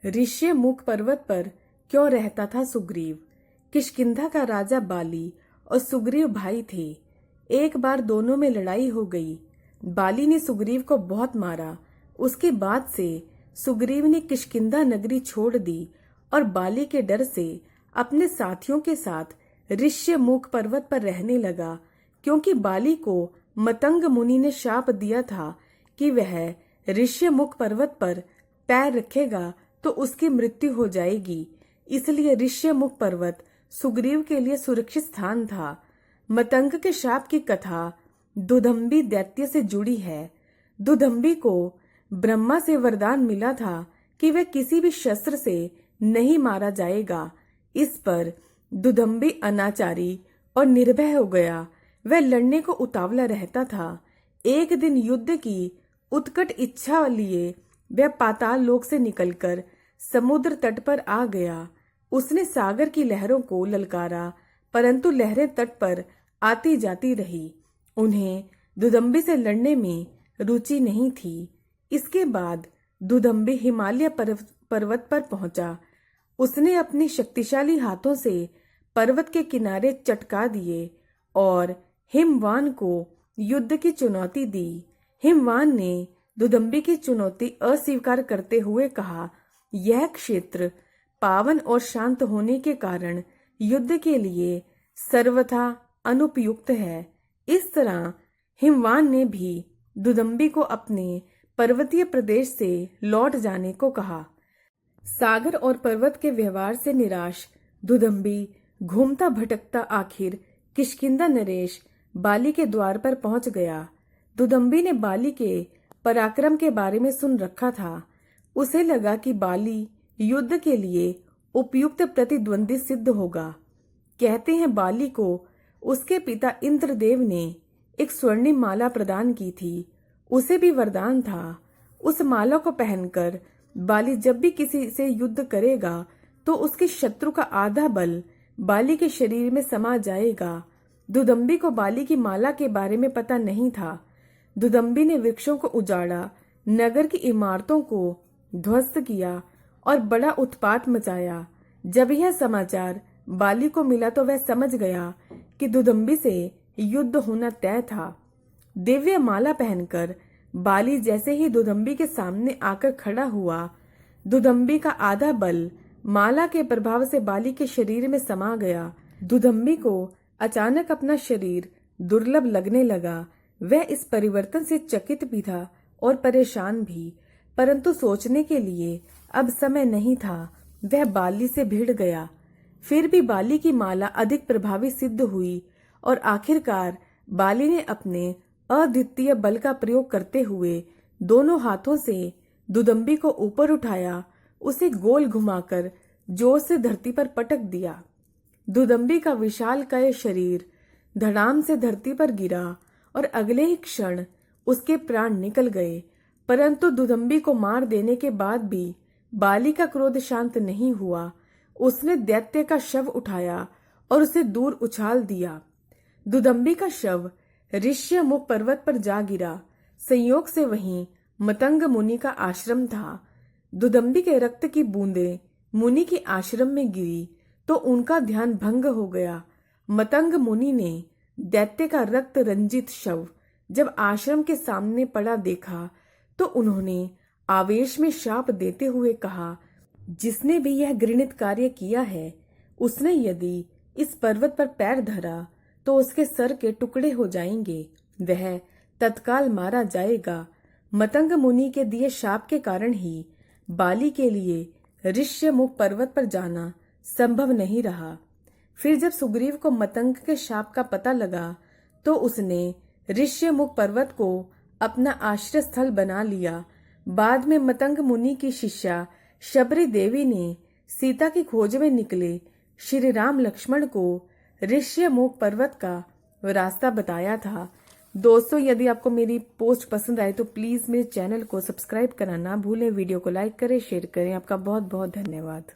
ऋष्यमुख पर्वत पर क्यों रहता था सुग्रीव। किष्किंधा का राजा बाली और सुग्रीव भाई थे। एक बार दोनों में लड़ाई हो गई। बाली ने सुग्रीव को बहुत मारा। उसके बाद से सुग्रीव ने किष्किंधा नगरी छोड़ दी और बाली के डर से अपने साथियों के साथ ऋष्यमुख पर्वत पर रहने लगा, क्योंकि बाली को मतंग मुनि ने शाप दिया था कि वह ऋष्यमुख पर्वत पर पैर रखेगा तो उसकी मृत्यु हो जाएगी। इसलिए ऋष्यमुख पर्वत सुग्रीव के लिए सुरक्षित स्थान था। मतंग के शाप की कथा दुदंभी दैत्य से जुड़ी है। दुदंभी को ब्रह्मा से वरदान मिला था कि वह किसी भी शस्त्र से नहीं मारा जाएगा। इस पर दुदंभी अनाचारी और निर्भय हो गया। वह लड़ने को उतावला रहता था। एक दिन युद्ध की उत्कट इच्छा लिए वह पाताल लोक से निकलकर समुद्र तट पर आ गया। उसने सागर की लहरों को ललकारा, परंतु लहरें तट पर आती जाती रही। उन्हें दुदंभी से लड़ने में रुचि नहीं थी। इसके बाद दुदंभी हिमालय पर्वत पर पहुंचा। उसने अपने शक्तिशाली हाथों से पर्वत के किनारे चटका दिए और हिमवान को युद्ध की चुनौती दी। हिमवान ने दुदंभी की चुनौती अस्वीकार करते हुए कहा, यह क्षेत्र पावन और शांत होने के कारण युद्ध के लिए सर्वथा अनुपयुक्त है। इस तरह हिमवान ने भी दुदंभी को अपने पर्वतीय प्रदेश से लौट जाने को कहा। सागर और पर्वत के व्यवहार से निराश दुदंभी घूमता भटकता आखिर किष्किंधा नरेश बाली के द्वार पर पहुंच गया। दुदंभी ने बाली के पराक्रम के बारे में सुन रखा था। उसे लगा कि बाली युद्ध के लिए उपयुक्त प्रतिद्वंदी सिद्ध होगा। कहते हैं बाली को उसके पिता इंद्रदेव ने एक स्वर्णिम माला प्रदान की थी। उसे भी वरदान था, उस माला को पहनकर बाली जब भी किसी से युद्ध करेगा तो उसके शत्रु का आधा बल बाली के शरीर में समा जाएगा। दुदंभी को बाली की माला के बारे में पता नहीं था। दुदंभी ने वृक्षों को उजाड़ा, नगर की इमारतों को ध्वस्त किया और बड़ा उत्पात मचाया। जब यह समाचार बाली को मिला तो वह समझ गया कि दुदंभी से युद्ध होना तय था। दिव्य माला पहनकर बाली जैसे ही दुदंभी के सामने आकर खड़ा हुआ, दुदंभी का आधा बल माला के प्रभाव से बाली के शरीर में समा गया। दुदंभी को अचानक अपना शरीर दुर्लभ लगने लगा। वह इस परिवर्तन से चकित भी था और परेशान भी, परंतु सोचने के लिए अब समय नहीं था। वह बाली से भिड़ गया। फिर भी बाली की माला अधिक प्रभावी सिद्ध हुई और आखिरकार बाली ने अपने अद्वितीय बल का प्रयोग करते हुए दोनों हाथों से दुदंभी को ऊपर उठाया, उसे गोल घुमाकर जोर से धरती पर पटक दिया। दुदंभी का विशालकाय शरीर धड़ाम से धरती पर गिरा और अगले ही क्षण उसके प्राण निकल गए। परंतु दुदंभी को मार देने के बाद भी बाली का क्रोध शांत नहीं हुआ। उसने दैत्य का शव उठाया और उसे दूर उछाल दिया। दुदंभी का शव ऋष्यमुख पर्वत पर जा गिरा। संयोग से वहीं मतंग मुनि का आश्रम था। दुदंभी के रक्त की बूंदें मुनि के आश्रम में गिरी तो उनका ध्यान भंग हो गया। मतंग मुनि ने दैत्य का रक्त रंजित शव जब आश्रम के सामने पड़ा देखा तो उन्होंने आवेश में शाप देते हुए कहा, जिसने भी यह घृणित कार्य किया है, उसने यदि इस पर्वत पर पैर धरा तो उसके सर के टुकड़े हो जाएंगे, वह तत्काल मारा जाएगा। मतंग मुनि के दिए शाप के कारण ही बाली के लिए ऋष्यमुख पर्वत पर जाना संभव नहीं रहा। फिर जब सुग्रीव को मतंग के शाप का पता लगा तो उसने ऋष्यमुख पर्वत को अपना आश्रय स्थल बना लिया। बाद में मतंग मुनि की शिष्या शबरी देवी ने सीता की खोज में निकले श्री राम लक्ष्मण को ऋष्यमुख पर्वत का रास्ता बताया था। दोस्तों, यदि आपको मेरी पोस्ट पसंद आए तो प्लीज मेरे चैनल को सब्सक्राइब करना ना भूलें। वीडियो को लाइक करें, शेयर करें। आपका बहुत बहुत धन्यवाद।